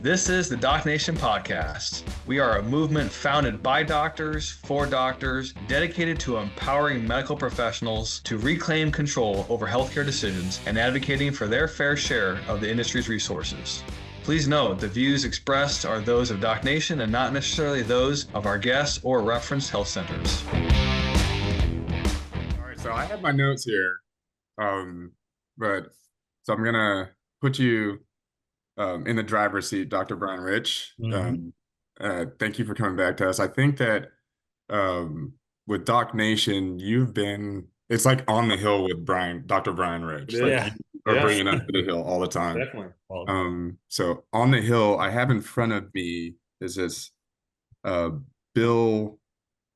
This is the DocNation podcast. We are a movement founded by doctors, for doctors, dedicated to empowering medical professionals to reclaim control over healthcare decisions and advocating for their fair share of the industry's resources. Please note, the views expressed are those of DocNation and not necessarily those of our guests or referenced health centers. All right, so I have my notes here, but so I'm gonna put you in the driver's seat, Dr. Brian Rich. Thank you for coming back to us. I think that with DocNation, it's like on the hill with Dr. Brian Rich. Like you are bringing us to the hill all the time. Definitely. So on the hill, I have in front of me is this Bill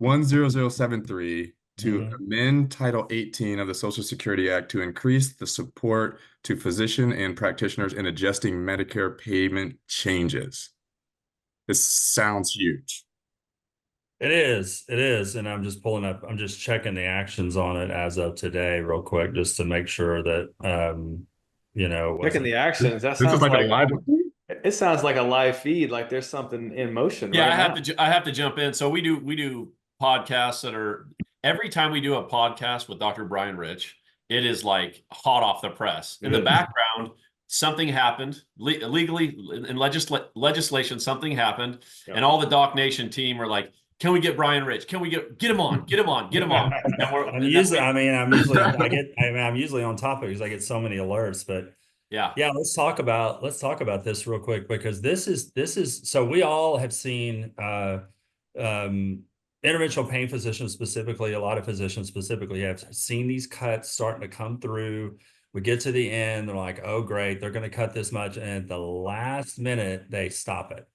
10073 to amend Title 18 of the Social Security Act to increase the support to physician and practitioners in adjusting Medicare payment changes. This sounds huge. It is. And I'm just checking the actions on it as of today real quick, just to make sure that, Checking the actions. This is like a live. It sounds like a live feed, like there's something in motion. Yeah, right I have to jump in. So we do podcasts that are, every time we do a podcast with Dr. Brian Rich, it is like hot off the press. In the background, something happened legally in legislation. Something happened, and all the DocNation team are like, "Can we get Brian Rich? Can we get him on? Get him on! Get him on!" I'm usually on top of it because I get so many alerts. But yeah, let's talk about this real quick, because this is so we all have seen interventional pain physicians specifically, a lot of physicians specifically have seen these cuts starting to come through. We get to the end, they're like, oh, great, they're going to cut this much. And at the last minute, they stop it.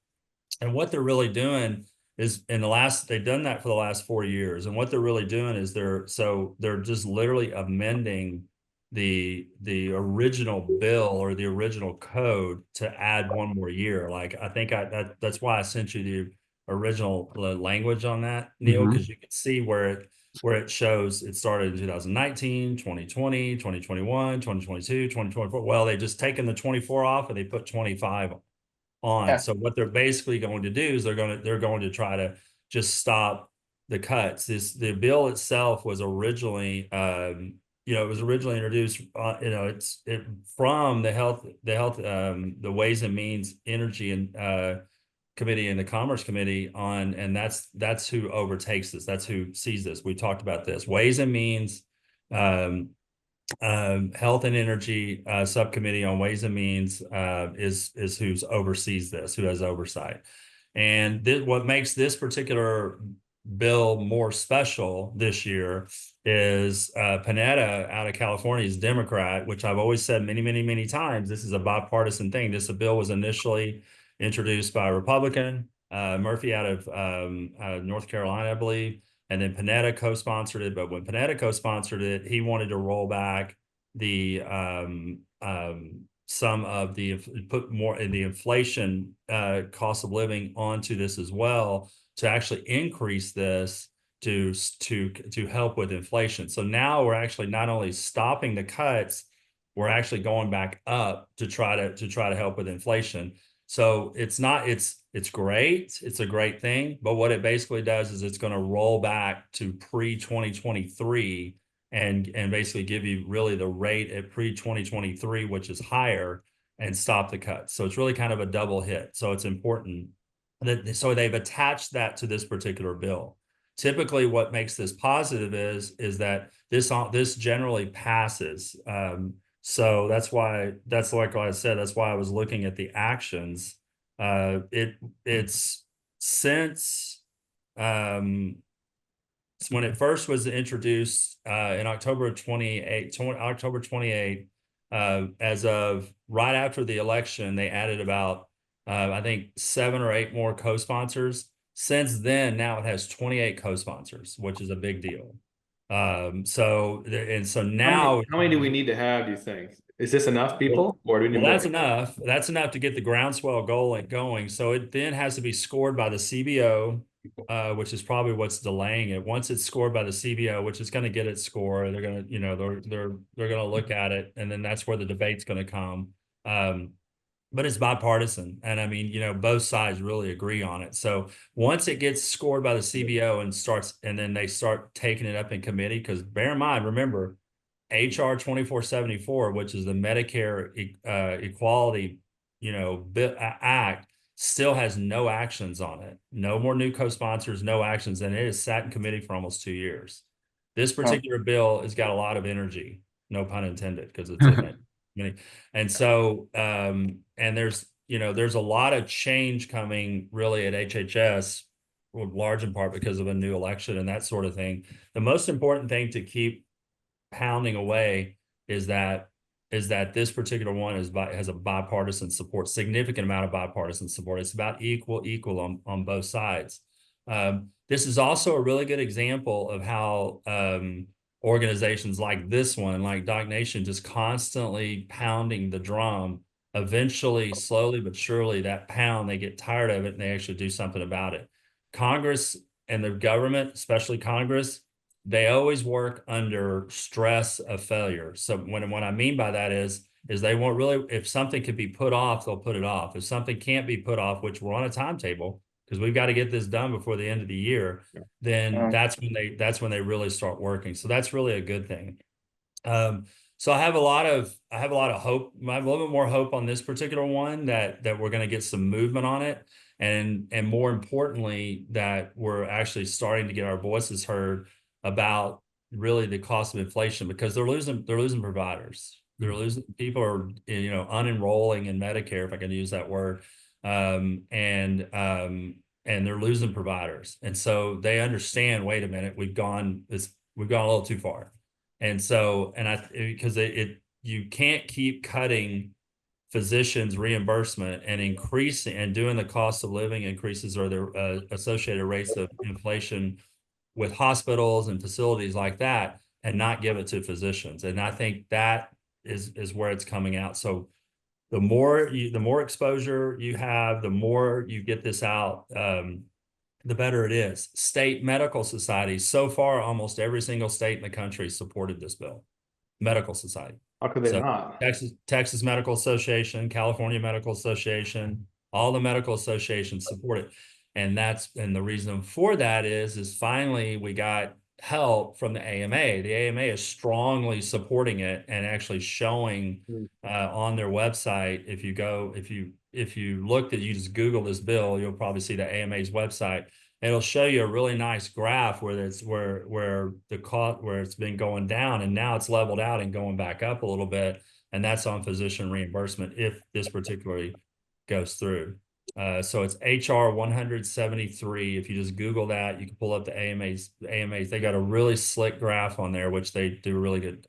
And what they're really doing is they've done that for the last 4 years. And what they're really doing is they're just literally amending the original bill or the original code to add one more year. Like, I think that's why I sent you the original language on that, Neil, because you can see where it shows it started in 2019, 2020, 2021, 2022, 2024. Well, they just taken the 24 off and they put 25 on. Yeah. So what they're basically going to do is they're going to try to just stop the cuts. The bill itself was originally introduced from the Ways and Means Energy and Committee and the Commerce Committee and that's who overtakes this. That's who sees this. We talked about this. Ways and Means, Health and Energy Subcommittee on Ways and Means is who oversees this, who has oversight. And what makes this particular bill more special this year is Panetta out of California is Democrat, which I've always said many, many, many times. This is a bipartisan thing. This bill was initially introduced by a Republican, Murphy out of North Carolina, I believe, and then Panetta co-sponsored it. But when Panetta co-sponsored it, he wanted to roll back put more in the inflation cost of living onto this as well, to actually increase this to help with inflation. So now we're actually not only stopping the cuts, we're actually going back up to try to help with inflation. So it's great. It's a great thing. But what it basically does is it's going to roll back to pre-2023 and basically give you really the rate at pre-2023, which is higher, and stop the cuts. So it's really kind of a double hit. So it's important so they've attached that to this particular bill. Typically, what makes this positive is that this generally passes. So that's like I said, that's why I was looking at the actions. It's since when it first was introduced in October 28, as of right after the election, they added about I think 7 or 8 more co-sponsors. Since then, now it has 28 co-sponsors, which is a big deal. So now, how many do we need to have, do you think? Is this enough people, or do we need more? That's enough. That's enough to get the groundswell going. So it then has to be scored by the CBO, which is probably what's delaying it. Once it's scored by the CBO, which is going to get its score, they're going to look at it, and then that's where the debate's going to come. but it's bipartisan. And I mean, you know, both sides really agree on it. So once it gets scored by the CBO and then they start taking it up in committee, because bear in mind, remember, HR 2474, which is the Medicare Equality, you know, Act, still has no actions on it. No more new co-sponsors, no actions, and it has sat in committee for almost 2 years. This particular bill has got a lot of energy, no pun intended, because it's in it. And so, and there's, you know, there's a lot of change coming really at HHS, large in part because of a new election and that sort of thing. The most important thing to keep pounding away is that this particular one has a bipartisan support, significant amount of bipartisan support. It's about equal on both sides. This is also a really good example of how organizations like this one, like DocNation, just constantly pounding the drum. Eventually, slowly but surely, that pound, they get tired of it and they actually do something about it. Congress and the government, especially Congress, they always work under stress of failure. So what I mean by that is they won't really, if something could be put off, they'll put it off. If something can't be put off, which we're on a timetable, because we've got to get this done before the end of the year, then that's when they really start working. So that's really a good thing. So I have a lot of hope. I have a little bit more hope on this particular one that we're going to get some movement on it, and more importantly that we're actually starting to get our voices heard about really the cost of inflation, because they're losing providers. They're losing, people are, you know, unenrolling in Medicare, if I can use that word, and they're losing providers, and so they understand. Wait a minute, we've gone a little too far, and so because you can't keep cutting physicians' reimbursement and increasing and doing the cost of living increases or the associated rates of inflation with hospitals and facilities like that, and not give it to physicians. And I think that is where it's coming out. So the more exposure you have, the more you get this out, the better it is. State medical societies, so far, almost every single state in the country supported this bill. Medical society. How could they not? Texas Medical Association, California Medical Association, all the medical associations support it. And the reason for that is finally we got help from the AMA. The AMA is strongly supporting it and actually showing on their website. If you look you just Google this bill, you'll probably see the AMA's website. It'll show you a really nice graph where it's where it's been going down, and now it's leveled out and going back up a little bit, and that's on physician reimbursement if this particularly goes through. So it's HR 173. If you just Google that, you can pull up the AMAs. They got a really slick graph on there, which they do really good.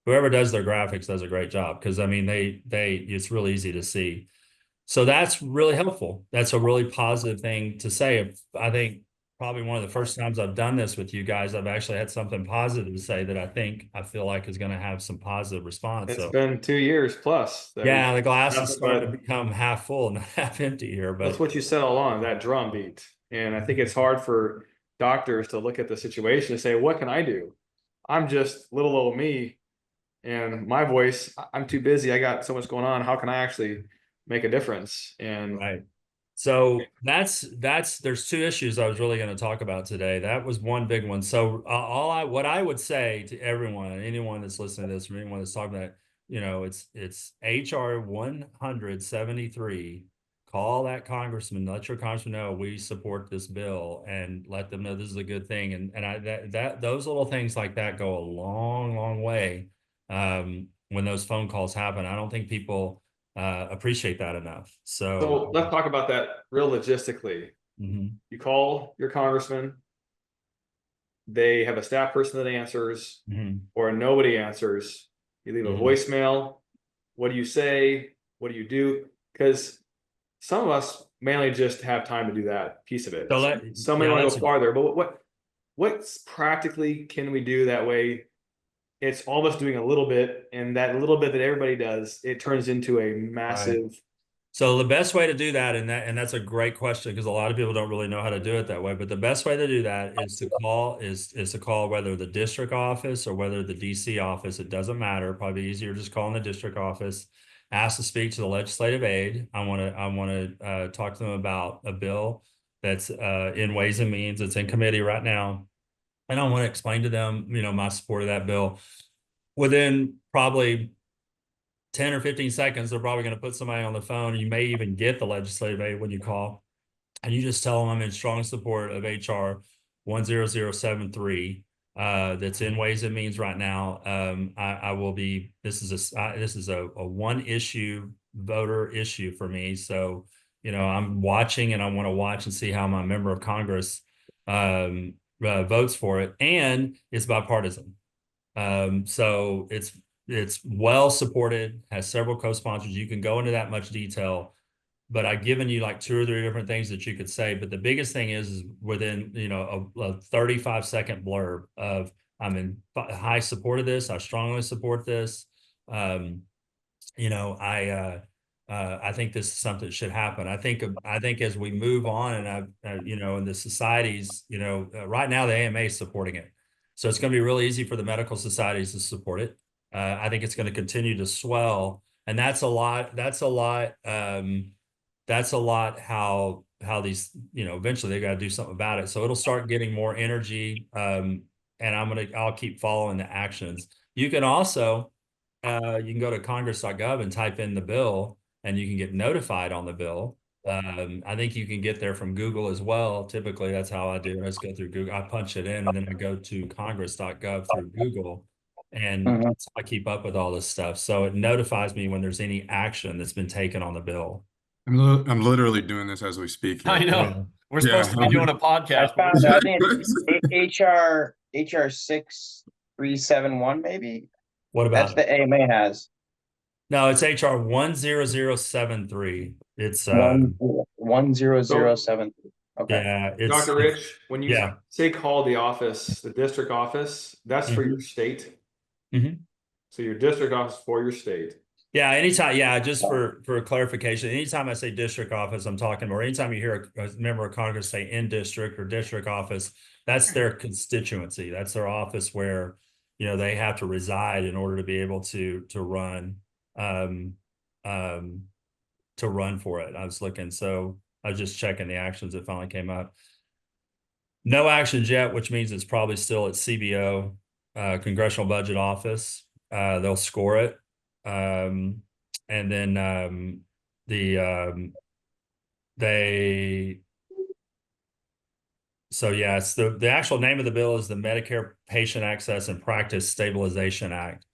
Whoever does their graphics does a great job, because I mean it's really easy to see. So that's really helpful. That's a really positive thing to say. I think probably one of the first times I've done this with you guys, I've actually had something positive to say that I feel like is going to have some positive response. It's been 2 years plus. Yeah, the glass is starting to become half full, not half empty here. But that's what you said all along, that drum beat. And I think it's hard for doctors to look at the situation and say, what can I do? I'm just little old me, and my voice, I'm too busy. I got so much going on. How can I actually make a difference? And right. So there's two issues I was really going to talk about today. That was one big one. So what I would say to anyone that's listening to this, or anyone that's talking about it, you know, it's HR 173. Call that congressman, let your congressman know we support this bill, and let them know this is a good thing. And those little things like that go a long way when those phone calls happen. I don't think people appreciate that enough. So let's talk about that real logistically. You call your congressman, they have a staff person that answers, or nobody answers. You leave a voicemail. What do you say? What do you do? Because some of us mainly just have time to do that piece of it. Some may want to go farther, but what practically can we do that way? It's almost doing a little bit, and that little bit that everybody does, it turns into a massive. Right. So the best way to do that, and that's a great question, because a lot of people don't really know how to do it that way. But the best way to do that is to call whether the district office or whether the DC office. It doesn't matter. Probably easier just calling the district office, asked to speak to the legislative aide. I want to talk to them about a bill that's in Ways and Means. It's in committee right now. And I want to explain to them, my support of that bill. Within probably 10 or 15 seconds, they're probably going to put somebody on the phone. You may even get the legislative aide when you call, and you just tell them I'm in strong support of HR 10073 that's in Ways and Means right now. I will be. This is a one issue voter issue for me. So I'm watching, and I want to watch and see how my member of Congress votes for it, and it's bipartisan. So it's well supported, has several co-sponsors. You can go into that much detail, but I've given you like 2 or 3 different things that you could say. But the biggest thing is within, a 35-second blurb of I'm in high support of this. I strongly support this. I think this is something that should happen. I think as we move on, and in the societies, right now the AMA is supporting it. So it's going to be really easy for the medical societies to support it. I think it's going to continue to swell, and that's a lot. That's a lot how these, eventually they got to do something about it. So it'll start getting more energy. And I'll keep following the actions. You can also, you can go to congress.gov and type in the bill, and you can get notified on the bill. I think you can get there from Google as well. Typically, that's how I do it. I just go through Google. I punch it in, and then I go to congress.gov through Google, and I keep up with all this stuff. So it notifies me when there's any action that's been taken on the bill. I'm literally doing this as we speak here. I know. Yeah. We're supposed to be doing a podcast. I found I think it's HR 6371 maybe. What That's about it? the AMA has. No, it's HR 10073. It's 10073. Okay. yeah, it's Dr. Rich, when you yeah. say call the office, the district office, that's for your state. So your district office for your state. Yeah, anytime. Yeah, just for clarification, anytime I say district office, I'm talking about, anytime you hear a member of Congress say in district or district office, that's their constituency. That's their office where, they have to reside in order to be able to run for it. I was looking, so I was just checking the actions that finally came up. No actions yet, which means it's probably still at CBO, Congressional Budget Office. They'll score it. And then so yes, the actual name of the bill is the Medicare Patient Access and Practice Stabilization Act.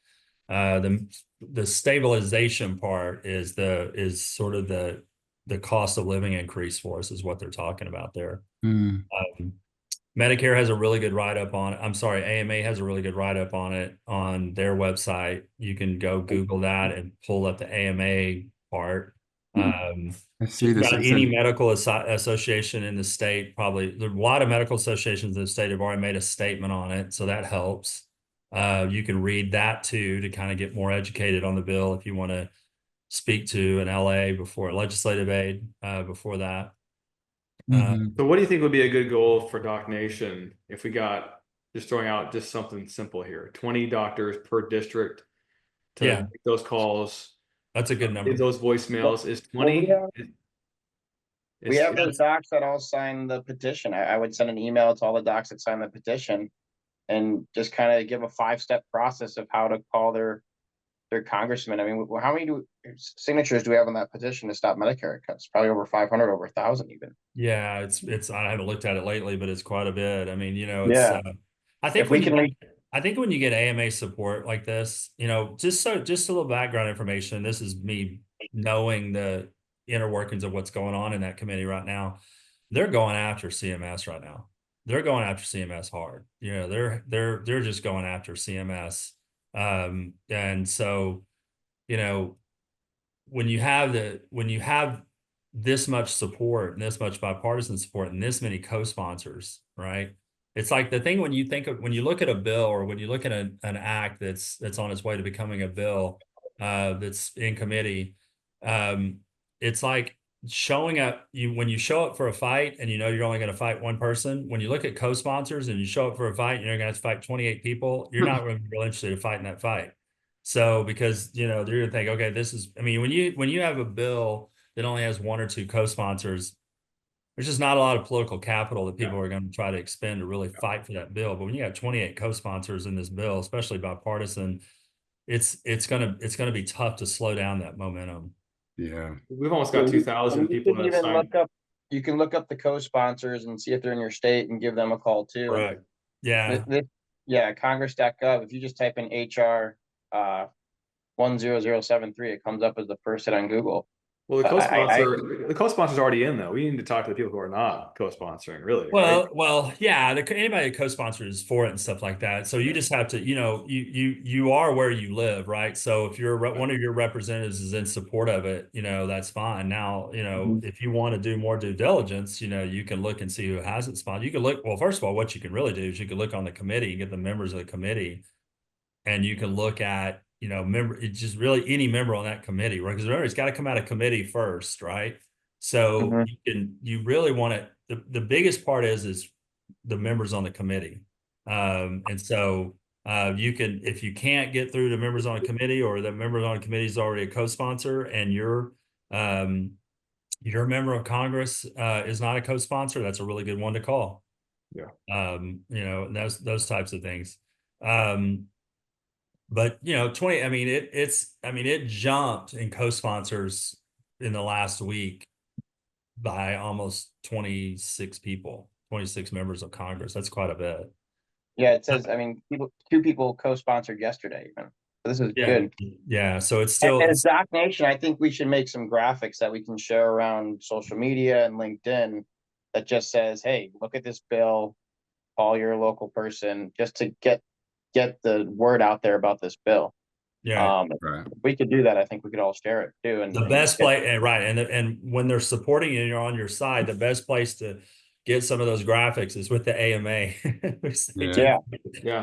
The stabilization part is sort of the cost of living increase for us, is what they're talking about there. Medicare has a really good write-up on it. I'm sorry, AMA has a really good write-up on it on their website. You can go Google that and pull up the AMA part. I see this. Any medical association in the state, probably a lot of medical associations in the state have already made a statement on it, so that helps. You can read that too to kind of get more educated on the bill if you want to speak to an LA before legislative aid before that. So what do you think would be a good goal for DocNation if we got, just throwing out just something simple here, 20 doctors per district to make those calls? That's a good number. Those voicemails is 20. We have the docs that all sign the petition. I would send an email to all the docs that sign the petition and just kind of give a 5-step process of how to call their congressman. I mean, how many signatures do we have on that petition to stop Medicare cuts? Probably over 500, over 1,000 even. Yeah, it's I haven't looked at it lately, but it's quite a bit. I mean, I think I think when you get AMA support like this, just a little background information. This is me knowing the inner workings of what's going on in that committee right now. They're going after CMS right now. They're going after CMS hard. They're just going after CMS. And so, when you have this much support and this much bipartisan support and this many co-sponsors, right? It's like the thing when you look at a bill, or when you look at an act that's on its way to becoming a bill that's in committee, it's like showing up. When you show up for a fight and you're only going to fight one person, when you look at co-sponsors and you show up for a fight and you're going to have to fight 28 people, you're not really real interested in fighting that fight. So because they're gonna think, okay, this is. I mean, when you have a bill that only has one or two co-sponsors, there's just not a lot of political capital that people are going to try to expend to really fight for that bill. But when you have 28 co-sponsors in this bill, especially bipartisan, it's gonna be tough to slow down that momentum. Yeah. We've almost got 2,000 people that have signed. You can look up the co-sponsors and see if they're in your state and give them a call too. Right. Yeah. Congress.gov. If you just type in HR 10073, it comes up as the first hit on Google. Well, the co-sponsor's already in though. We need to talk to the people who are not co-sponsoring, really. Well, yeah. Anybody that co-sponsors is for it and stuff like that. So you just have to, you are where you live, right? So if one of your representatives is in support of it, that's fine. Now, if you want to do more due diligence, you can look and see who hasn't sponsored. You can look. Well, first of all, what you can really do is you can look on the committee, get the members of the committee, and you can look at. It's just really any member on that committee, right? Because remember, it's got to come out of committee first, right? So you really want to, the biggest part is the members on the committee. And so you can, if you can't get through the members on a committee or the members on a committee is already a co-sponsor and your member of Congress is not a co-sponsor, that's a really good one to call. Yeah. And those types of things. But 20, I mean, it jumped in co-sponsors in the last week by almost 26 members of Congress. That's quite a bit. Yeah, it says, two people co-sponsored yesterday even. So this is good. Yeah, so it's still. And as DocNation, I think we should make some graphics that we can share around social media and LinkedIn that just says, hey, look at this bill, call your local person, just to get the word out there about this bill. Yeah, if we could do that, I think we could all share it too. And the best place, right? And when they're supporting you and you're on your side, the best place to get some of those graphics is with the AMA.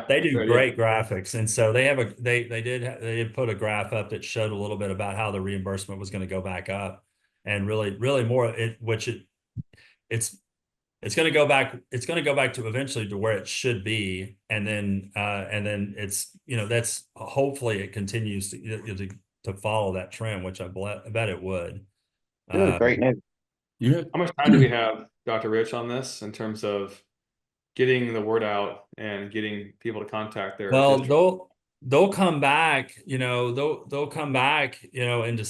They do great graphics, and so they have they did put a graph up that showed a little bit about how the reimbursement was going to go back up, and really more it's going to go back. It's going to go back to eventually to where it should be, and then it's that's hopefully it continues to follow that trend, which I bet it would. Great news. Yeah. How much time do we have, Dr. Rich, on this in terms of getting the word out and getting people to contact their? Well, they'll come back. They'll come back. Into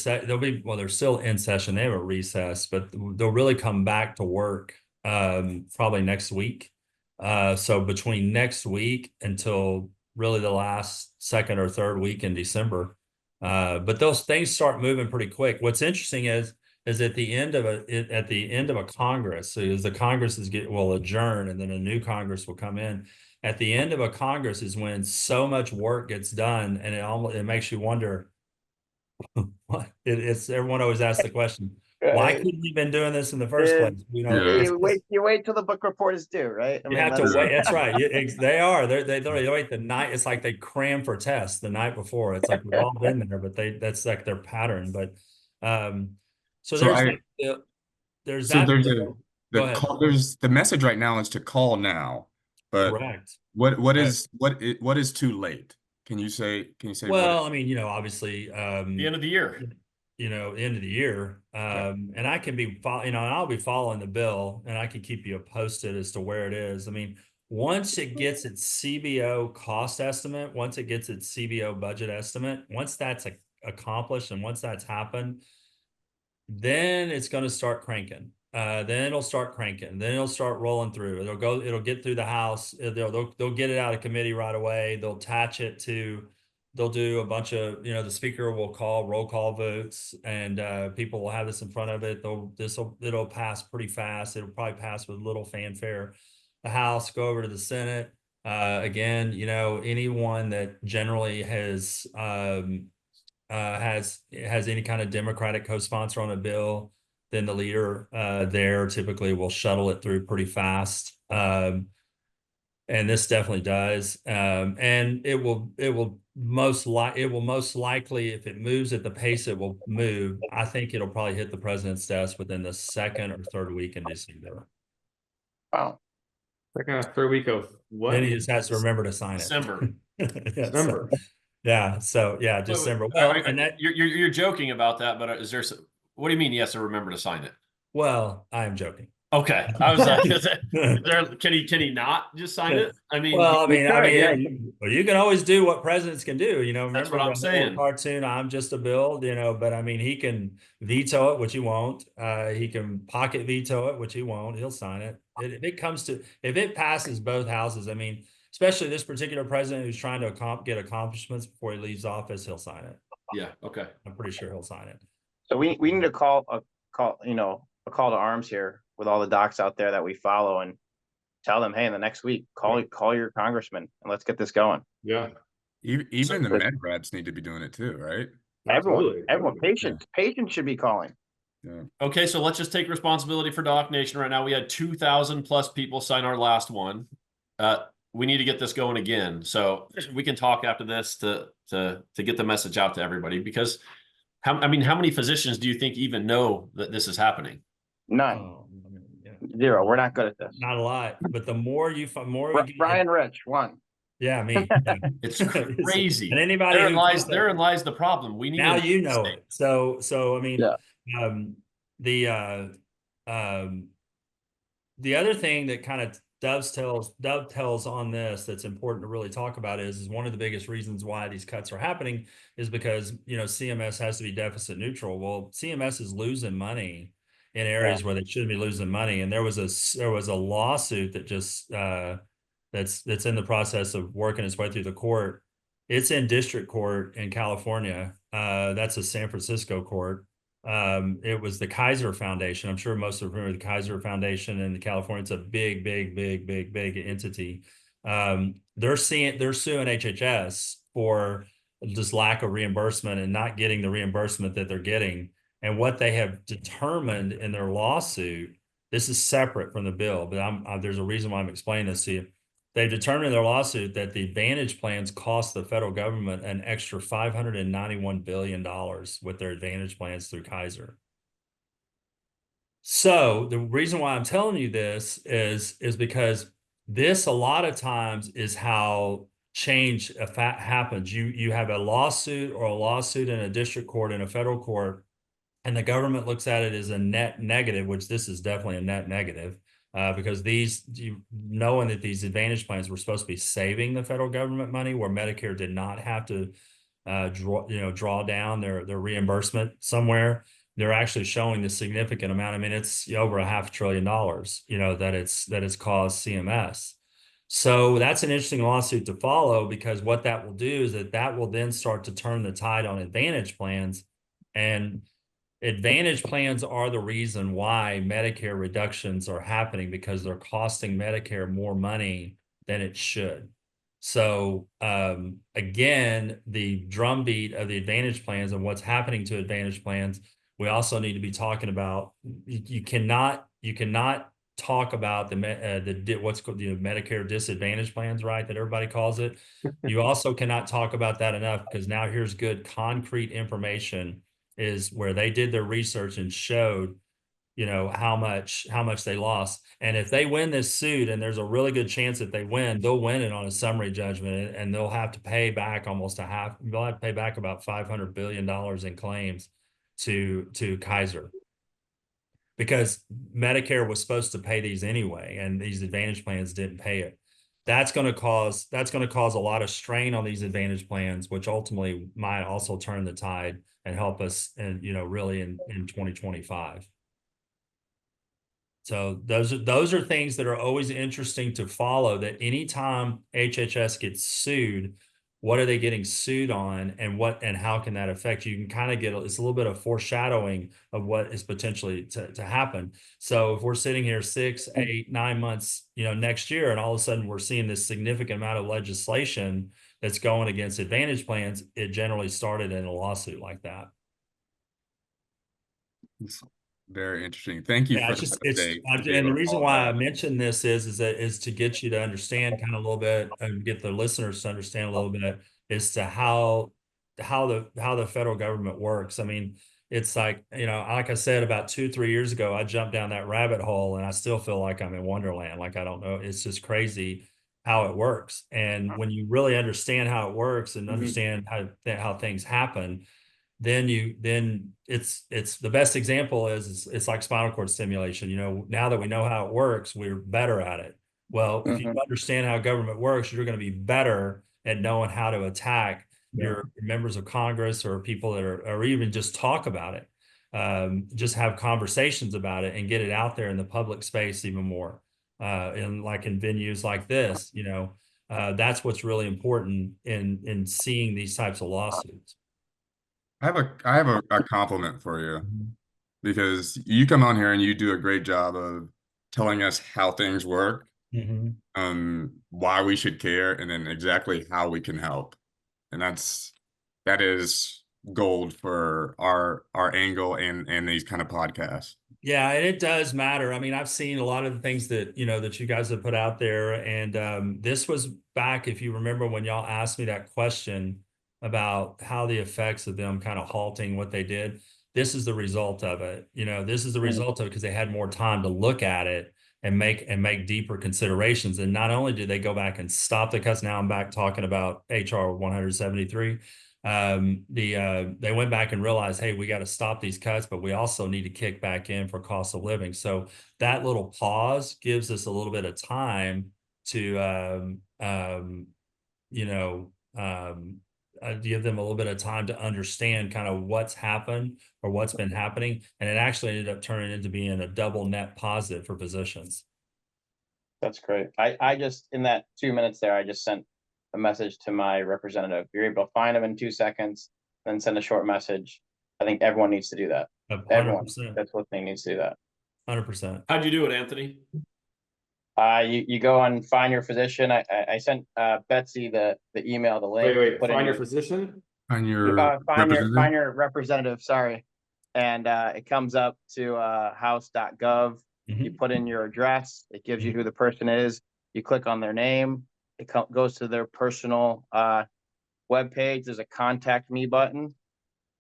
they're still in session. They have a recess, but they'll really come back to work. Probably next week. So between next week until really the last second or third week in December. But those things start moving pretty quick. What's interesting is at the end of a Congress, so as the Congress will adjourn and then a new Congress will come in. At the end of a Congress is when so much work gets done, and it makes you wonder. Everyone always asks the question. Why couldn't we been doing this in the first place? You wait till the book report is due, right? You have to wait. That's right. They are. They wait the night. It's like they cram for tests the night before. It's like we've all been there, but that's like their pattern. But there's the message right now is to call now. But correct. What is too late? Can you say? Well, obviously, the end of the year. End of the year. And I can be, I'll be following the bill and I can keep you posted as to where it is. Once it gets its CBO cost estimate, once it gets its CBO budget estimate, once that's accomplished and once that's happened, then it's going to start cranking. Then it'll start cranking. Then it'll start rolling through. It'll get through the House. They'll get it out of committee right away. They'll attach it to. They'll do a bunch of, the speaker will call roll call votes, and people will have this in front of it. It'll pass pretty fast. It'll probably pass with little fanfare. The House, go over to the Senate. Again, anyone that generally has any kind of Democratic co-sponsor on a bill, then the leader there typically will shuttle it through pretty fast. And this definitely does. And it will most likely, if it moves at the pace it will move, I think it'll probably hit the president's desk within the second or third week in December. Wow. Second or third week of what? Then he just has to remember to sign December. it. December. Yeah. So yeah, December. Well, and that, you're joking about that, but is there? What do you mean? He has to remember to sign it. well, I am joking. Okay, I was like, can he not just sign it? I mean, Well, yeah. well, you can always do what presidents can do. You know, that's remember what the I'm whole saying. cartoon, I'm just a bill, you know, but I mean, he can veto it, which he won't. He can pocket veto it, which he won't. He'll sign it. If it comes to, if it passes both houses, I mean, especially this particular president who's trying to get accomplishments before he leaves office, he'll sign it. Yeah. Okay. I'm pretty sure he'll sign it. So we need to call, you know, a call to arms here with all the docs out there that we follow, and tell them, hey, in the next week, call your congressman and let's get this going. Yeah. Even the med reps need to be doing it too, right? Everyone, patients should be calling. Yeah. Okay, so let's just take responsibility for DocNation right now. We had 2,000 plus people sign our last one. We need to get this going again. So we can talk after this to get the message out to everybody, because how many physicians do you think even know that this is happening? None. Oh, yeah. Zero. We're not good at this. Not a lot, but the more you find, Brian Rich, one. Yeah, me. Yeah. It's crazy. And anybody therein lies the problem. We need now to you know it. So I mean, Yeah. The other thing that kind of dovetails on this that's important to really talk about is one of the biggest reasons why these cuts are happening is because, you know, CMS has to be deficit neutral. Well, CMS is losing money in areas where they shouldn't be losing money, and there was a lawsuit that just that's in the process of working its way through the court. It's in district court in California. That's a San Francisco court. It was the Kaiser Foundation. I'm sure most of you remember the Kaiser Foundation in California. It's a big entity. They're suing HHS for just lack of reimbursement and not getting the reimbursement that they're getting. And what they have determined in their lawsuit, this is separate from the bill, but there's a reason why I'm explaining this to you. They've determined in their lawsuit that the Advantage plans cost the federal government an extra $591 billion with their Advantage plans through Kaiser. So the reason why I'm telling you this is because this a lot of times is how change happens. You have a lawsuit in a district court, in a federal court, and the government looks at it as a net negative, which this is definitely a net negative. Because knowing that these Advantage plans were supposed to be saving the federal government money, where Medicare did not have to draw down their reimbursement somewhere, they're actually showing the significant amount. I mean, it's over $500 billion, that it's caused CMS. So that's an interesting lawsuit to follow, because what that will do is that will then start to turn the tide on Advantage plans, and Advantage plans are the reason why Medicare reductions are happening, because they're costing Medicare more money than it should. So again, the drumbeat of the Advantage plans and what's happening to Advantage plans, we also need to be talking about. You cannot talk about what's called the Medicare disadvantage plans, right? That everybody calls it. You also cannot talk about that enough, because now here's good concrete information, is where they did their research and showed, how much they lost. And if they win this suit, and there's a really good chance that they'll win it on a summary judgment, and they'll have to pay back they'll have to pay back about $500 billion in claims to Kaiser, because Medicare was supposed to pay these anyway, and these Advantage plans didn't pay it. That's going to cause a lot of strain on these Advantage plans, which ultimately might also turn the tide and help us, and really in 2025. So those are things that are always interesting to follow. That anytime HHS gets sued, what are they getting sued on, and how can that affect you? You can kind of it's a little bit of foreshadowing of what is potentially to happen. So if we're sitting here 6, 8, 9 months, next year, and all of a sudden we're seeing this significant amount of legislation that's going against Advantage plans, it generally started in a lawsuit like that. It's very interesting. Thank you for the update. And the reason why I mentioned this is to get you to understand kind of a little bit, and get the listeners to understand a little bit as to how the federal government works. I mean, it's like, like I said, about 2-3 years ago, I jumped down that rabbit hole, and I still feel like I'm in Wonderland. Like, I don't know. It's just crazy how it works. And when you really understand how it works and Mhm. understand how things happen, then it's the best example is it's like spinal cord stimulation. You know, now that we know how it works, we're better at it. Well, if you understand how government works, you're going to be better at knowing how to attack your members of Congress or people that are, or even just talk about it. Just have conversations about it and get it out there in the public space even more. And like in venues like this, you know, that's what's really important in seeing these types of lawsuits. I have a compliment for you, because you come on here and you do a great job of telling us how things work, why we should care, and then exactly how we can help. And that is gold for our angle and these kind of podcasts. Yeah, and it does matter. I mean, I've seen a lot of the things that, you know, that you guys have put out there. And this was back, if you remember, when y'all asked me that question about how the effects of them kind of halting what they did. This is the result of it. You know, this is the result of it because they had more time to look at it and make deeper considerations. And not only did they go back and stop the cuts, now I'm back talking about HR 173. They went back and realized, hey, we got to stop these cuts, but we also need to kick back in for cost of living. So that little pause gives us a little bit of time to you know, give them a little bit of time to understand kind of what's happened or what's been happening. And it actually ended up turning into being a double net positive for physicians. That's great. I just, in that 2 minutes there, I just sent a message to my representative. You're able to find them in 2 seconds, then send a short message. I think everyone needs to do that. 100%. Everyone that's listening needs to do that. 100%. How'd you do it, Anthony? You go and find your physician. I sent Betsy the email, the link. Wait, find your physician? Find your Find your representative, sorry. And it comes up to house.gov. You put in your address, it gives you who the person is. You click on their name, it goes to their personal webpage. There's a contact me button,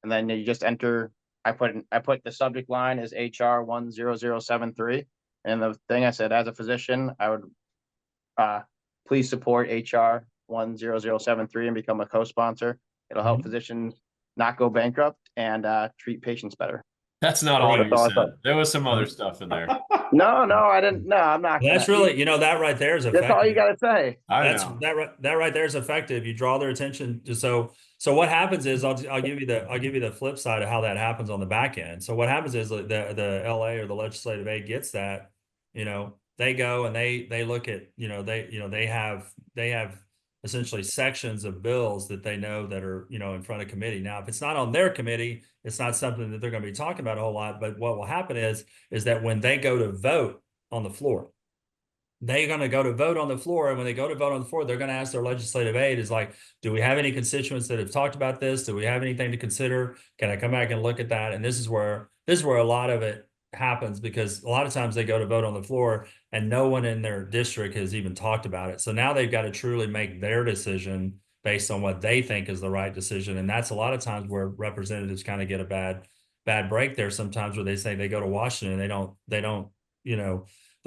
and then you just enter. I put the subject line as HR 10073, and the thing I said, as a physician, I would please support HR 10073 and become a co-sponsor. It'll help physicians not go bankrupt and treat patients better. That's not all you said. There was some other stuff in there. No, I didn't. No, I'm not. That's really, you know, that right there is effective. That's all you got to say. That right there is effective. You draw their attention to, so what happens is I'll give you the flip side of how that happens on the back end. So what happens is the LA or the legislative aid gets that, you know, they go and they look at, they have essentially sections of bills that they know that are, in front of committee. Now, if it's not on their committee, it's not something that they're going to be talking about a whole lot. But what will happen is that when they go to vote on the floor, they're going to go to vote on the floor. And when they go to vote on the floor, they're going to ask their legislative aid is like, do we have any constituents that have talked about this? Do we have anything to consider? Can I come back and look at that? And this is where a lot of it happens, because a lot of times they go to vote on the floor and no one in their district has even talked about it. So now they've got to truly make their decision based on what they think is the right decision. And that's a lot of times where representatives kind of get a bad break there sometimes, where they say they go to Washington and they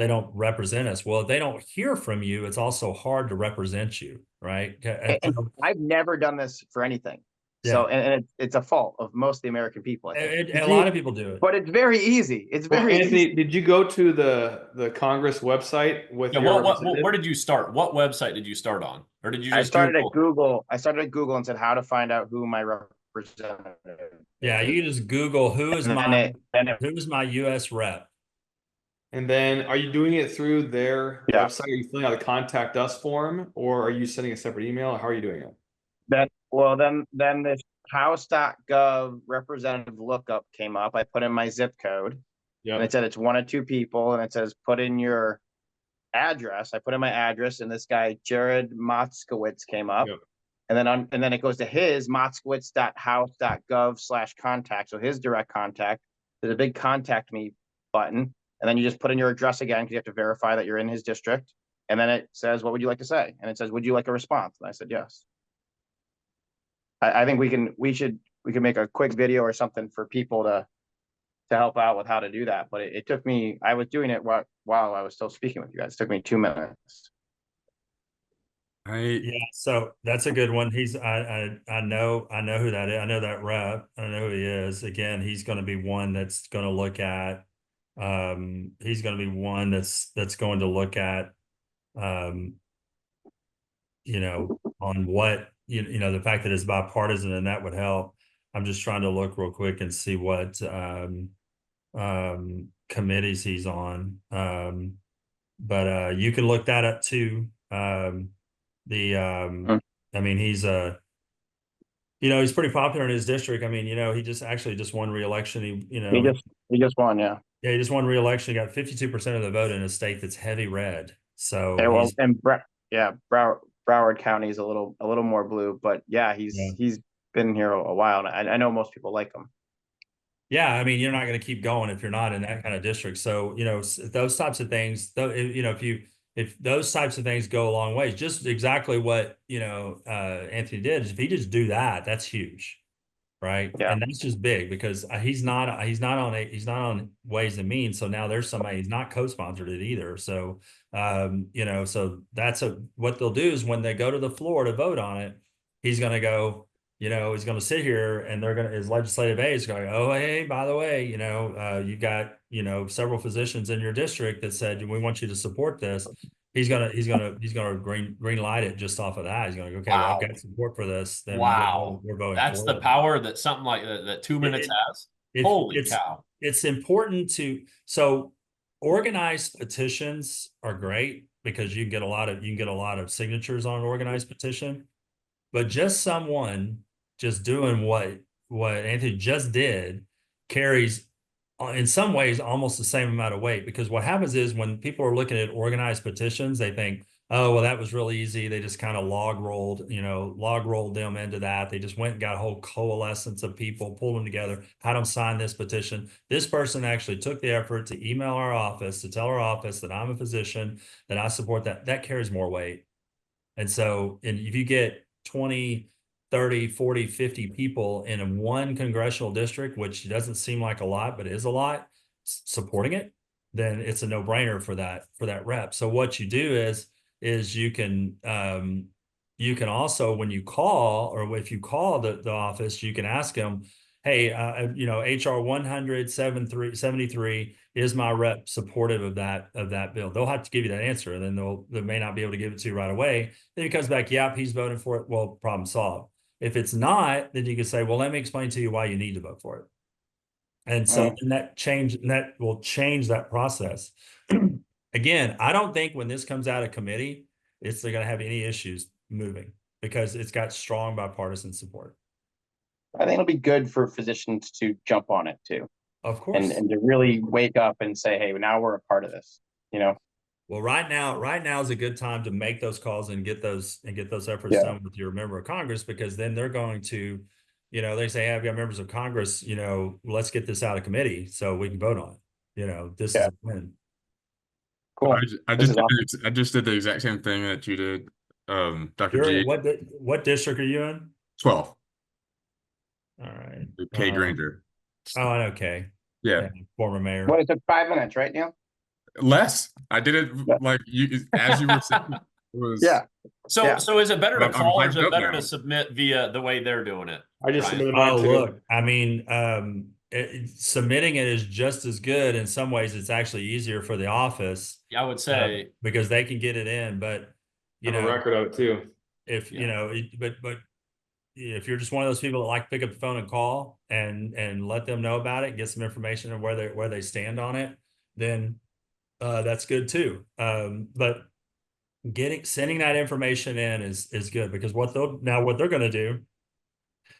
don't represent us. Well, if they don't hear from you, it's also hard to represent you, right? And I've never done this for anything. Yeah. So, and it's a fault of most of the American people. A lot of people do it, but it's very easy. It's very Anthony, easy. did you go to the Congress website with your where did you start? What website did you start on? Or did you just I started at Google and said how to find out who my representative is. Yeah, you just Google who's my US rep. And then are you doing it through their website? Are you filling out a contact us form, or are you sending a separate email? How are you doing it? Then this house.gov representative lookup came up. I put in my zip code, and it said it's 1 or 2 people, and it says put in your address. I put in my address, and this guy Jared Motzkowitz came up, and then it goes to his motzkowitz.house.gov/contact. So his direct contact. There's a big contact me button, and then you just put in your address again because you have to verify that you're in his district. And then it says, what would you like to say? And it says, would you like a response? And I said yes. I think we can make a quick video or something for people to help out with how to do that. But it took me, I was doing it while I was still speaking with you guys. It took me 2 minutes. Yeah, so that's a good one. I know who that is. I know that rep. I know who he is. Again, he's going to be one that's going to look at. He's going to be one that's going to look at. Um, on what the fact that it's bipartisan and that would help. I'm just trying to look real quick and see what committees he's on. But you can look that up too. Hmm. I mean, he's pretty popular in his district. I mean, he just won re-election. He just won, yeah. Yeah, he just won re-election. He got 52% of the vote in a state that's heavy red. So Yeah, well, and Broward County is a little more blue, but yeah, he's been here a while, and I know most people like him. Yeah, I mean, you're not going to keep going if you're not in that kind of district. So, those types of things, though, if those types of things go a long ways, just exactly what, Anthony did, if he just do that, that's huge. Right. Yeah. And that's just big because he's not on Ways and Means. So now there's somebody, he's not co-sponsored it either. So, so that's what they'll do is when they go to the floor to vote on it, he's going to go, he's going to sit here and his legislative aide is going, oh, hey, by the way, you've got, several physicians in your district that said, we want you to support this. He's gonna green light it just off of that. He's gonna go, okay, well, I've got support for this. Then we're voting. That's the power that something like that 2 minutes has. Holy cow! It's important so organized petitions are great because you can get a lot of signatures on an organized petition, but just someone just doing what Anthony just did carries in some ways almost the same amount of weight, because what happens is when people are looking at organized petitions, they think, oh, well, that was really easy. They just kind of log rolled them into that. They just went and got a whole coalescence of people, pulled them together, had them sign this petition. This person actually took the effort to email our office, to tell our office that I'm a physician, that I support that. That carries more weight. And so, if you get 20, 30, 40, 50 people in one congressional district, which doesn't seem like a lot, but is a lot, supporting it, then it's a no-brainer for that rep. So what you do is you can also, when you call, or if you call the office, you can ask them, hey, HR 173 is my rep supportive of that bill? They'll have to give you that answer, and then they may not be able to give it to you right away. Then he comes back, yep, he's voting for it. Well, problem solved. If it's not, then you can say, well, let me explain to you why you need to vote for it. And so that will change that process. Again, I don't think when this comes out of committee, they're going to have any issues moving because it's got strong bipartisan support. I think it'll be good for physicians to jump on it too. Of course. And to really wake up and say, hey, now we're a part of this, Well, right now is a good time to make those calls and get those efforts done with your member of Congress, because then they're going to, they say, hey, I've got members of Congress, let's get this out of committee so we can vote on it. This is a win. Cool. I just did the exact same thing that you did, Dr. G. What district are you in? 12. All right. Kay Granger. Oh, okay. Yeah. Former mayor. What is it? 5 minutes, right, Neil? Less. I did it like as you were saying. It was, So is it better to call, or is it better now to submit via the way they're doing it? I just submitted Oh, mine too. look, I mean, submitting it is just as good. In some ways, it's actually easier for the office. I would say because they can get it in, but I have a record of it too. If but if you're just one of those people that like to pick up the phone and call and let them know about it, get some information on where they stand on it, then that's good too. But sending that information in is good, because what they're going to do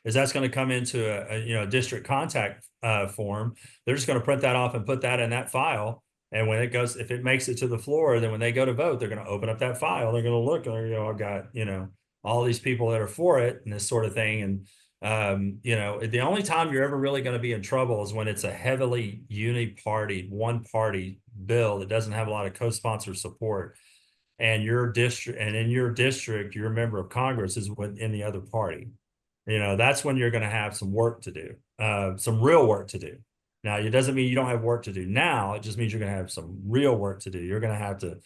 is that's going to come into a district contact form. They're just going to print that off and put that in that file. And when if it makes it to the floor, then when they go to vote, they're going to open up that file. They're going to look and I've got, all these people that are for it and this sort of thing. And, the only time you're ever really going to be in trouble is when it's a heavily one party bill that doesn't have a lot of co-sponsor support. And in your district, your member of Congress is in the other party. That's when you're going to have some work to do, some real work to do. Now, it doesn't mean you don't have work to do now. It just means you're going to have some real work to do. You're going to have to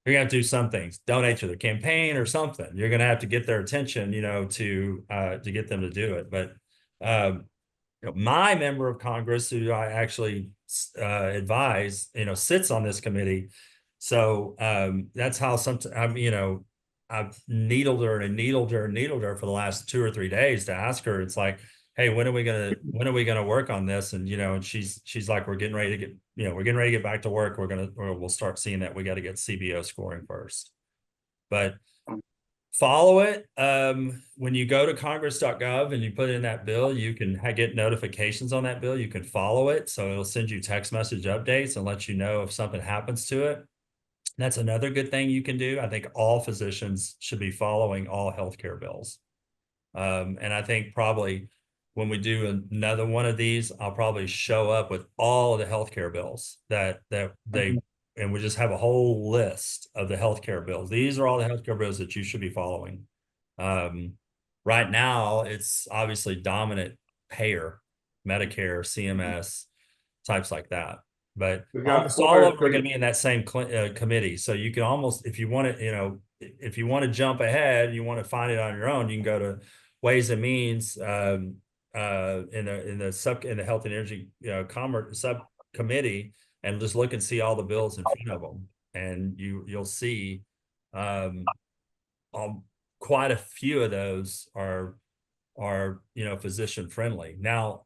you're gonna have to do some things, donate to their campaign or something. You're gonna have to get their attention, to get them to do it. But my member of Congress, who I actually advise, sits on this committee. So that's how sometimes, I've needled her and needled her and needled her for the last 2 or 3 days to ask her. It's like, hey, when are we gonna work on this? And and she's like, we're getting ready to get back to work. We'll start seeing that we got to get CBO scoring first. But follow it. When you go to congress.gov and you put in that bill, you can get notifications on that bill. You can follow it. So it'll send you text message updates and let you know if something happens to it. That's another good thing you can do. I think all physicians should be following all healthcare bills. And I think probably when we do another one of these, I'll probably show up with all of the healthcare bills that they, and we just have a whole list of the healthcare bills. These are all the healthcare bills that you should be following. Right now, it's obviously dominant payer, Medicare, CMS, types like that. But almost all of them are going to be in that same committee. So you can almost, if you want to, if you want to jump ahead, you want to find it on your own, you can go to Ways and Means in the Health and Energy Commerce subcommittee and just look and see all the bills in front of them, and you'll see quite a few of those are physician friendly. Now,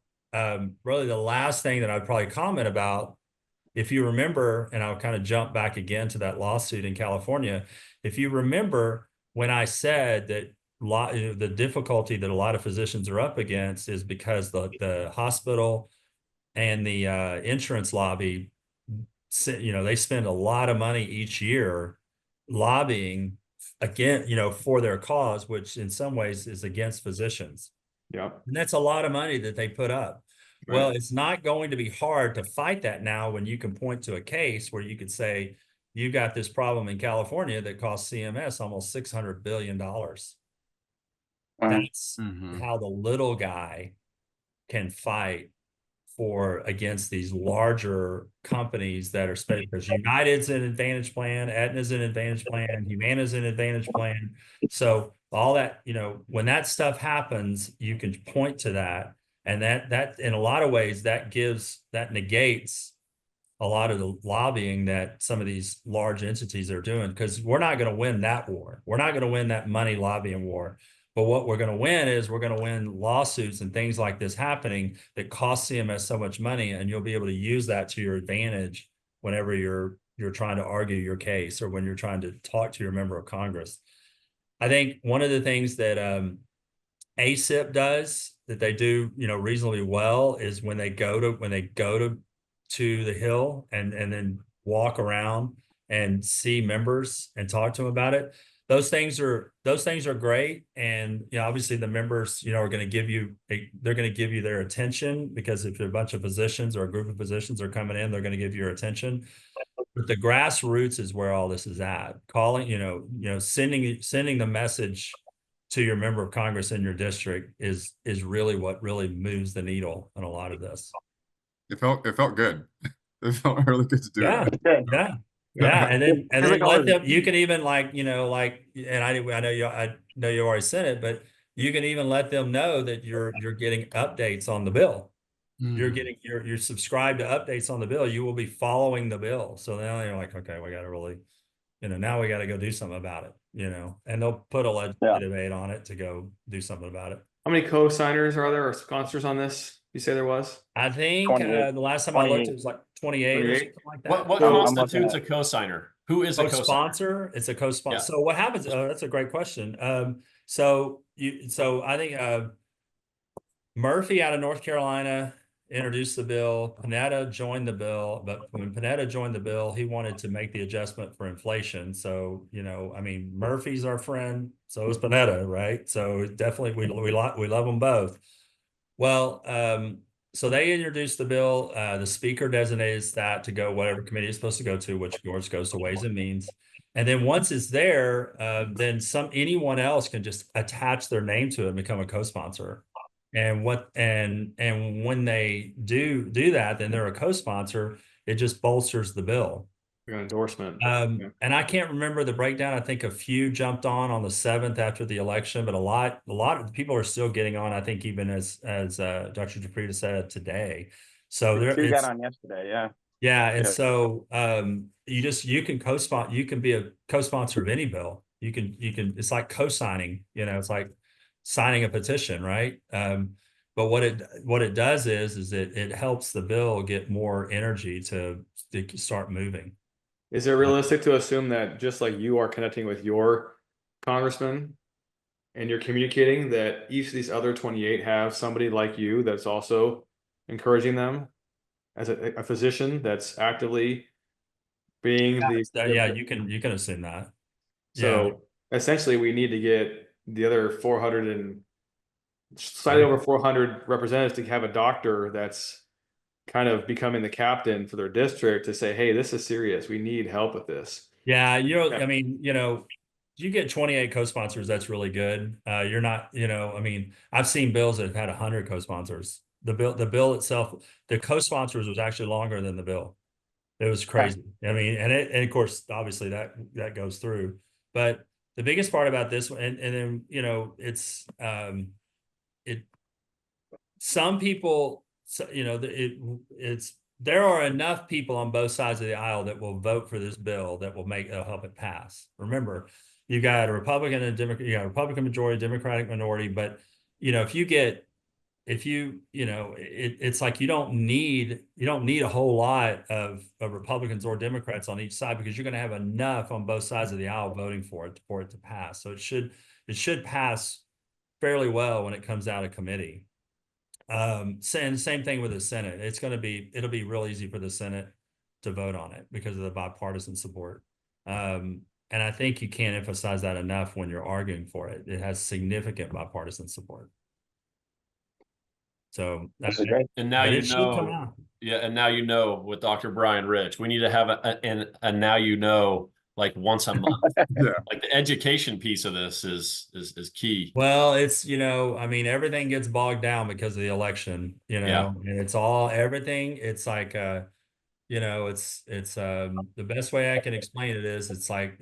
really the last thing that I'd probably comment about, if you remember, and I'll kind of jump back again to that lawsuit in California. If you remember when I said that the difficulty that a lot of physicians are up against is because the hospital and the insurance lobby, they spend a lot of money each year lobbying again, for their cause, which in some ways is against physicians. Yeah. And that's a lot of money that they put up. Right. Well, it's not going to be hard to fight that now when you can point to a case where you could say, you got this problem in California that cost CMS almost $600 billion. That's how the little guy can fight against these larger companies that are special, because United's an Advantage Plan, Aetna's an Advantage Plan, Humana's an Advantage Plan. So all that, when that stuff happens, you can point to that. And that in a lot of ways, that negates a lot of the lobbying that some of these large entities are doing, because we're not going to win that war. We're not going to win that money lobbying war. But what we're going to win is we're going to win lawsuits and things like this happening that cost CMS so much money, and you'll be able to use that to your advantage whenever you're trying to argue your case or when you're trying to talk to your member of Congress. I think one of the things that ACIP does that they do, reasonably well is when they go to the Hill and then walk around and see members and talk to them about it. Those things are great, and obviously the members are going to give you their attention, because if a bunch of physicians or a group of physicians are coming in, they're going to give you your attention. But the grassroots is where all this is at. Calling, sending the message to your member of Congress in your district is really what really moves the needle on a lot of this. It felt good. It felt really good to do it. Yeah, and then let them. You can even and I know you already sent it, but you can even let them know that you're getting updates on the bill. You're subscribed to updates on the bill. You will be following the bill. So now you're like, okay, we got to really, now we got to go do something about it. And they'll put a legislative aid on it to go do something about it. How many co-signers are there or sponsors on this? You say there was? I think the last time I looked, it was like 28 or something like that. What constitutes a co-signer? Who is a co-sponsor? It's a co-sponsor. Yeah. So what happens? That's a great question. So I think Murphy out of North Carolina introduced the bill. Panetta joined the bill, but when Panetta joined the bill, he wanted to make the adjustment for inflation. So Murphy's our friend, so is Panetta, right? So definitely we love them both. Well, so they introduced the bill. The speaker designates that to go whatever committee it's supposed to go to, which of course goes to Ways and Means. And then once it's there, then anyone else can just attach their name to it and become a co-sponsor. And when they do that, then they're a co-sponsor. It just bolsters the bill. Like an endorsement. And I can't remember the breakdown. I think a few jumped on the 7th after the election, but a lot of people are still getting on. I think even as Dr. DePrita said today. So there, Two got on yesterday. Yeah. Yeah, and Yeah. so you can co-sponsor, you can be a co-sponsor of any bill. You can it's like co-signing, it's like signing a petition, right? But what it does is it helps the bill get more energy to start moving. Is it realistic to assume that just like you are connecting with your congressman and you're communicating, that each of these other 28 have somebody like you that's also encouraging them as a physician that's actively being Yeah, you can assume that. So essentially we need to get the other 400 and slightly over 400 representatives to have a doctor that's kind of becoming the captain for their district to say, hey, this is serious. We need help with this. Yeah, I mean, you get 28 co-sponsors, that's really good. You're not, I mean, I've seen bills that have had 100 co-sponsors. The bill itself, the co-sponsors was actually longer than the bill. It was crazy. I mean, and of course, obviously that goes through. But the biggest part about this one, and then it's some people, there are enough people on both sides of the aisle that will vote for this bill that will help it pass. Remember, you got a Republican and Democrat, you got a Republican majority, Democratic minority, but it's like you don't need a whole lot of Republicans or Democrats on each side, because you're going to have enough on both sides of the aisle voting for it to pass. So it should pass fairly well when it comes out of committee. Same thing with the Senate. It'll be real easy for the Senate to vote on it because of the bipartisan support. And I think you can't emphasize that enough when you're arguing for it. It has significant bipartisan support. So that's great. And now and now with Dr. Brian Rich, we need to have a now like once a month. Yeah. Like the education piece of this is key. Well, it's I mean, everything gets bogged down because of the election, and it's everything. It's like it's the best way I can explain it is it's like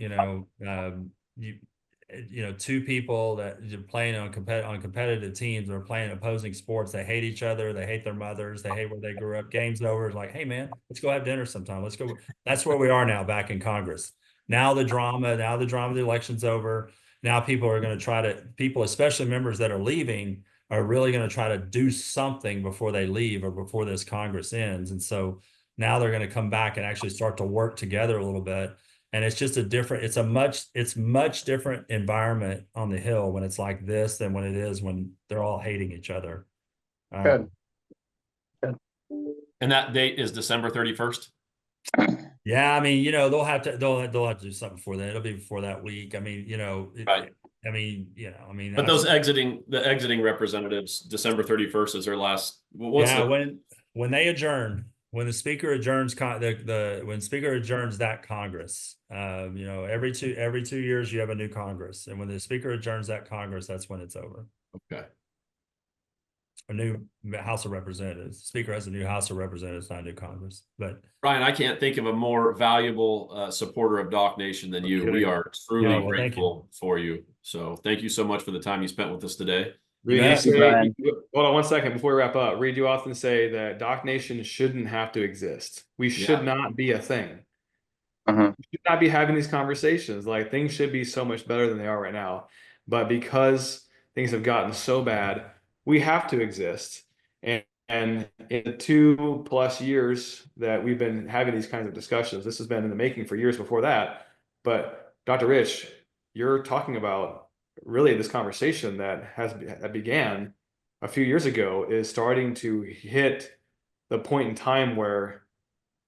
two people that you're playing on competitive teams or playing opposing sports. They hate each other. They hate their mothers. They hate where they grew up. Game's over. It's like, hey man, let's go have dinner sometime. Let's go. That's where we are now, back in Congress. Now the drama of the election's over. Now people, especially members that are leaving, are really going to try to do something before they leave or before this Congress ends. And so now they're going to come back and actually start to work together a little bit. And it's just it's much different environment on the Hill when it's like this than when it is when they're all hating each other. Good. And that date is December 31st. Yeah, I mean, they'll have to do something before that. It'll be before that week. I mean, right. But those exiting representatives, December 31st is their last. When they adjourn. When the speaker adjourns when speaker adjourns that Congress, every 2 years you have a new Congress, and when the speaker adjourns that Congress, that's when it's over. Okay. A new House of Representatives. The speaker has a new House of Representatives, not a new Congress. But Brian, I can't think of a more valuable supporter of DocNation than you. We are truly grateful for you. So thank you so much for the time you spent with us today. Reed, hold on one second before we wrap up. Reed, you often say that DocNation shouldn't have to exist. We should not be a thing. We should not be having these conversations. Like, things should be so much better than they are right now. But because things have gotten so bad, we have to exist. And in the 2+ years that we've been having these kinds of discussions, this has been in the making for years before that. But Dr. Rich, you're talking about really this conversation that began a few years ago is starting to hit the point in time where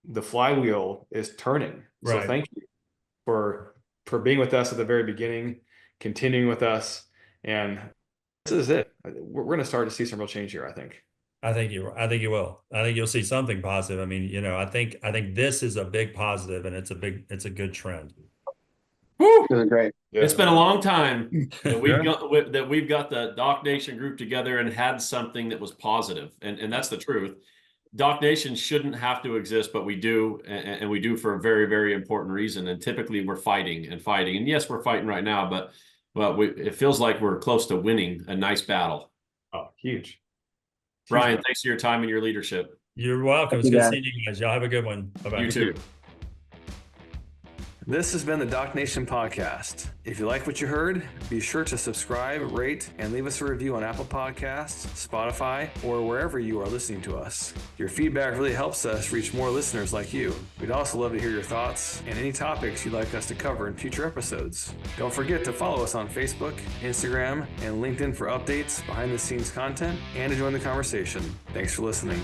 the flywheel is turning. Right. So thank you for being with us at the very beginning, continuing with us, and this is it. We're going to start to see some real change here, I think. I think you will. I think you'll see something positive. I mean, I think this is a big positive, and it's a good trend. Woo! This is great. Yeah. It's been a long time that we've got the DocNation group together and had something that was positive, and that's the truth. DocNation shouldn't have to exist, but we do, and we do for a very, very important reason. And typically we're fighting and fighting. And yes, we're fighting right now, but it feels like we're close to winning a nice battle. Oh, huge. Brian, thanks for your time and your leadership. You're welcome. It's good seeing you guys. Y'all have a good one. Bye-bye. You too. This has been the DocNation podcast. If you like what you heard, be sure to subscribe, rate, and leave us a review on Apple Podcasts, Spotify, or wherever you are listening to us. Your feedback really helps us reach more listeners like you. We'd also love to hear your thoughts and any topics you'd like us to cover in future episodes. Don't forget to follow us on Facebook, Instagram, and LinkedIn for updates, behind-the-scenes content, and to join the conversation. Thanks for listening.